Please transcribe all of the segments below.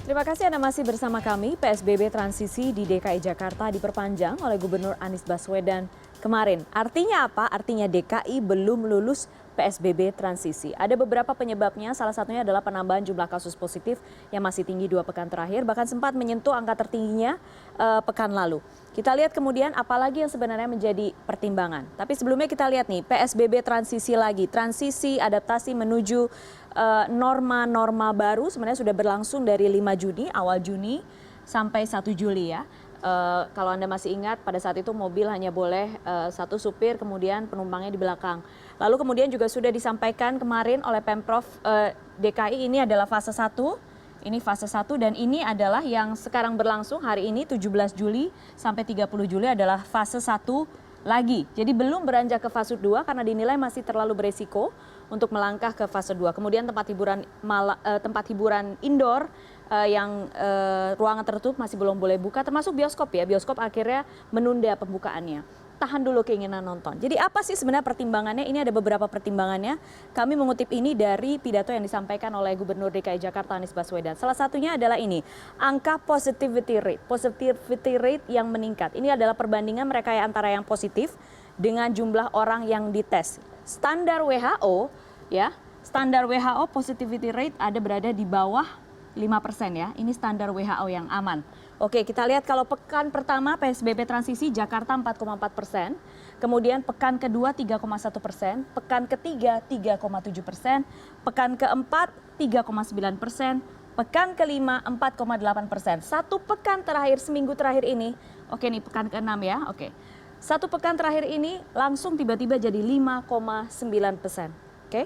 Terima kasih Anda masih bersama kami. PSBB transisi di DKI Jakarta diperpanjang oleh Gubernur Anies Baswedan kemarin. Artinya apa? Artinya DKI belum lulus PSBB transisi. Ada beberapa penyebabnya, salah satunya adalah penambahan jumlah kasus positif yang masih tinggi 2 pekan terakhir, bahkan sempat menyentuh angka tertingginya pekan lalu. Kita lihat kemudian apalagi yang sebenarnya menjadi pertimbangan. Tapi sebelumnya kita lihat nih, PSBB transisi lagi, transisi adaptasi menuju norma-norma baru sebenarnya sudah berlangsung dari 5 Juni, awal Juni sampai 1 Juli ya. Kalau Anda masih ingat pada saat itu mobil hanya boleh satu supir, kemudian penumpangnya di belakang. Lalu kemudian juga sudah disampaikan kemarin oleh Pemprov DKI ini adalah fase 1, ini fase 1 dan ini adalah yang sekarang berlangsung hari ini 17 Juli sampai 30 Juli adalah fase 1 lagi. Jadi belum beranjak ke fase 2 karena dinilai masih terlalu beresiko untuk melangkah ke fase 2. Kemudian tempat hiburan indoor yang ruangan tertutup masih belum boleh buka, termasuk bioskop ya. Bioskop akhirnya menunda pembukaannya. Tahan dulu keinginan nonton. Jadi apa sih sebenarnya pertimbangannya? Ini ada beberapa pertimbangannya. Kami mengutip ini dari pidato yang disampaikan oleh Gubernur DKI Jakarta Anies Baswedan. Salah satunya adalah ini, angka positivity rate. Positivity rate yang meningkat. Ini adalah perbandingan mereka antara yang positif dengan jumlah orang yang dites. Standar WHO ya, standar WHO positivity rate ada berada di bawah 5% ya. Ini standar WHO yang aman. Oke, kita lihat kalau pekan pertama PSBB transisi Jakarta 4,4%, kemudian pekan kedua 3,1%, pekan ketiga 3,7%, pekan keempat 3,9%, pekan kelima 4,8%. Satu pekan terakhir, seminggu terakhir ini, oke nih pekan ke-6 ya, oke. Satu pekan terakhir ini langsung tiba-tiba jadi 5,9%, oke.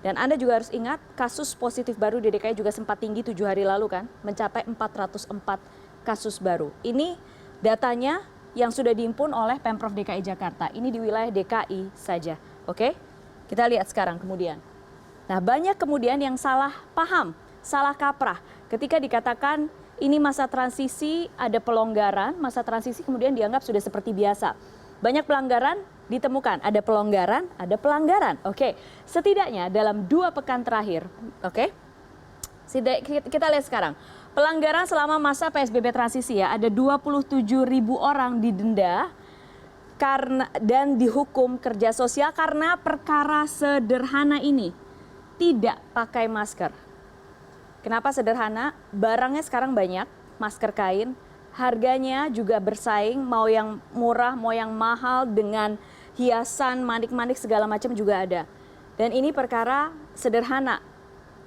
Dan Anda juga harus ingat kasus positif baru di DKI juga sempat tinggi 7 hari lalu kan, mencapai 404 kasus baru. Ini datanya yang sudah dihimpun oleh Pemprov DKI Jakarta. Ini di wilayah DKI saja. Oke? Kita lihat sekarang kemudian. Nah, banyak kemudian yang salah paham, salah kaprah. Ketika dikatakan ini masa transisi, ada pelonggaran, masa transisi kemudian dianggap sudah seperti biasa. Banyak pelanggaran ditemukan, ada pelonggaran, ada pelanggaran. Oke, setidaknya dalam 2 pekan terakhir, oke? Kita lihat sekarang. Pelanggaran selama masa PSBB transisi ya, ada 27.000 orang didenda karena dan dihukum kerja sosial karena perkara sederhana ini, tidak pakai masker. Kenapa sederhana? Barangnya sekarang banyak, masker kain, harganya juga bersaing, mau yang murah, mau yang mahal dengan hiasan, manik-manik segala macam juga ada. Dan ini perkara sederhana.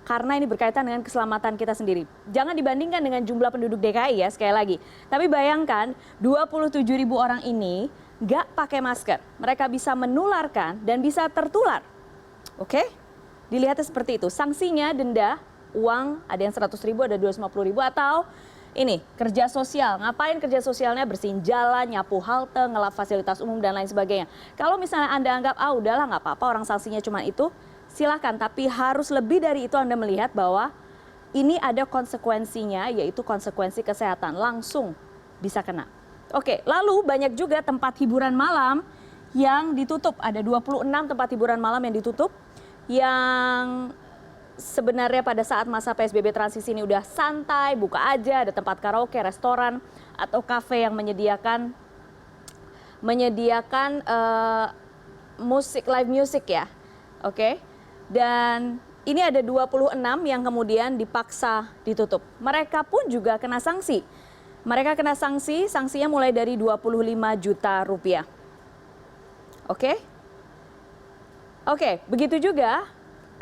Karena ini berkaitan dengan keselamatan kita sendiri. Jangan dibandingkan dengan jumlah penduduk DKI ya, sekali lagi. Tapi bayangkan 27.000 orang ini nggak pakai masker. Mereka bisa menularkan dan bisa tertular. Oke? Dilihatnya seperti itu. Sanksinya denda, uang, ada yang 100.000, ada 250.000, atau ini, kerja sosial. Ngapain kerja sosialnya? Bersihin jalan, nyapu halte, ngelap fasilitas umum, dan lain sebagainya. Kalau misalnya Anda anggap, udahlah nggak apa-apa, orang sanksinya cuma itu, silakan, tapi harus lebih dari itu Anda melihat bahwa ini ada konsekuensinya, yaitu konsekuensi kesehatan, langsung bisa kena. Oke, lalu banyak juga tempat hiburan malam yang ditutup, ada 26 tempat hiburan malam yang ditutup, yang sebenarnya pada saat masa PSBB transisi ini udah santai, buka aja, ada tempat karaoke, restoran, atau kafe yang menyediakan musik, live music ya, oke. Dan ini ada 26 yang kemudian dipaksa ditutup. Mereka pun juga kena sanksi. Mereka kena sanksi, sanksinya mulai dari 25 juta rupiah. Oke? Oke, begitu juga.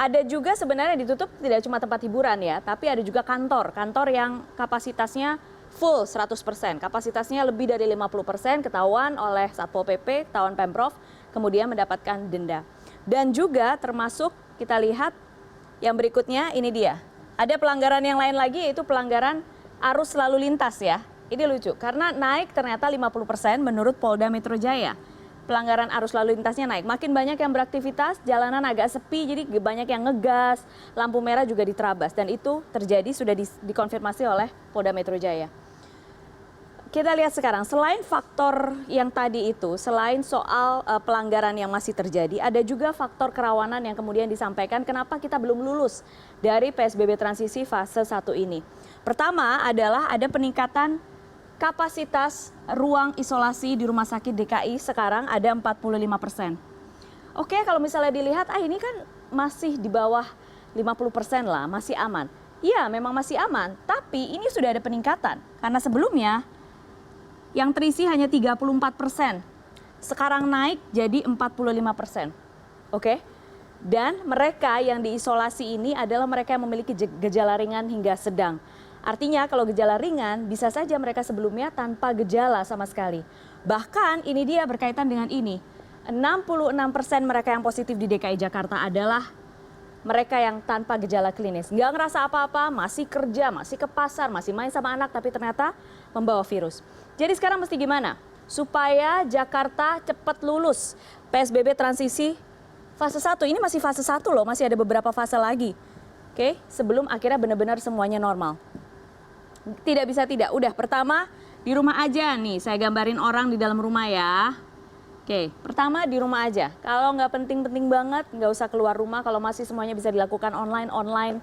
Ada juga sebenarnya ditutup tidak cuma tempat hiburan ya, tapi ada juga kantor. Kantor yang kapasitasnya full 100%. Kapasitasnya lebih dari 50% ketahuan oleh Satpol PP, ketahuan Pemprov, kemudian mendapatkan denda. Dan juga termasuk kita lihat yang berikutnya, ini dia. Ada pelanggaran yang lain lagi, yaitu pelanggaran arus lalu lintas ya. Ini lucu, karena naik ternyata 50% menurut Polda Metro Jaya. Pelanggaran arus lalu lintasnya naik. Makin banyak yang beraktivitas, jalanan agak sepi, jadi banyak yang ngegas, lampu merah juga diterabas. Dan itu terjadi, sudah dikonfirmasi oleh Polda Metro Jaya. Kita lihat sekarang, selain faktor yang tadi itu, selain soal pelanggaran yang masih terjadi, ada juga faktor kerawanan yang kemudian disampaikan kenapa kita belum lulus dari PSBB transisi fase 1 ini. Pertama adalah ada peningkatan kapasitas ruang isolasi di Rumah Sakit DKI sekarang ada 45%. Oke, kalau misalnya dilihat, ini kan masih di bawah 50% lah, masih aman. Iya, memang masih aman, tapi ini sudah ada peningkatan. Karena sebelumnya yang terisi hanya 34%. Sekarang naik jadi 45%. Oke? Dan mereka yang diisolasi ini adalah mereka yang memiliki gejala ringan hingga sedang. Artinya kalau gejala ringan bisa saja mereka sebelumnya tanpa gejala sama sekali. Bahkan ini dia berkaitan dengan ini. 66% mereka yang positif di DKI Jakarta adalah mereka yang tanpa gejala klinis. Nggak ngerasa apa-apa, masih kerja, masih ke pasar, masih main sama anak, tapi ternyata membawa virus. Jadi sekarang mesti gimana? Supaya Jakarta cepat lulus PSBB transisi fase 1. Ini masih fase 1 loh, masih ada beberapa fase lagi. Oke, sebelum akhirnya benar-benar semuanya normal. Tidak bisa tidak. Udah, pertama di rumah aja nih. Saya gambarin orang di dalam rumah ya. Oke, pertama di rumah aja. Kalau nggak penting-penting banget, nggak usah keluar rumah. Kalau masih semuanya bisa dilakukan online.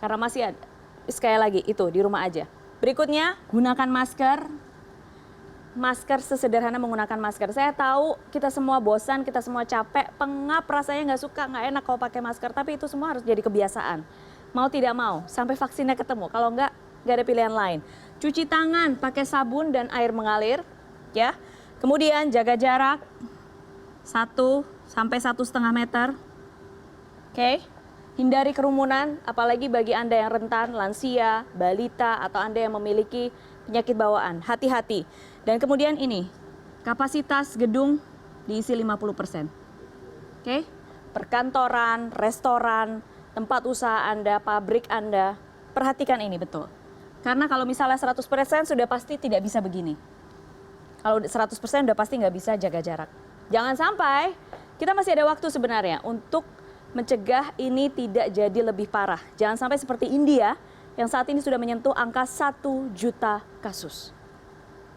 Karena masih ada, sekali lagi itu di rumah aja. Berikutnya, gunakan masker. Masker sesederhana menggunakan masker. Saya tahu kita semua bosan, kita semua capek, pengap, rasanya nggak suka, nggak enak kalau pakai masker. Tapi itu semua harus jadi kebiasaan. Mau tidak mau, sampai vaksinnya ketemu. Kalau nggak ada pilihan lain. Cuci tangan pakai sabun dan air mengalir, ya. Kemudian jaga jarak 1 sampai 1,5 meter. Oke. Hindari kerumunan, apalagi bagi Anda yang rentan, lansia, balita, atau Anda yang memiliki penyakit bawaan. Hati-hati. Dan kemudian ini, kapasitas gedung diisi 50%. Oke? Perkantoran, restoran, tempat usaha Anda, pabrik Anda, perhatikan ini betul. Karena kalau misalnya 100% sudah pasti tidak bisa begini. Kalau 100% sudah pasti nggak bisa jaga jarak. Jangan sampai, kita masih ada waktu sebenarnya untuk mencegah ini tidak jadi lebih parah. Jangan sampai seperti India yang saat ini sudah menyentuh angka 1 juta kasus.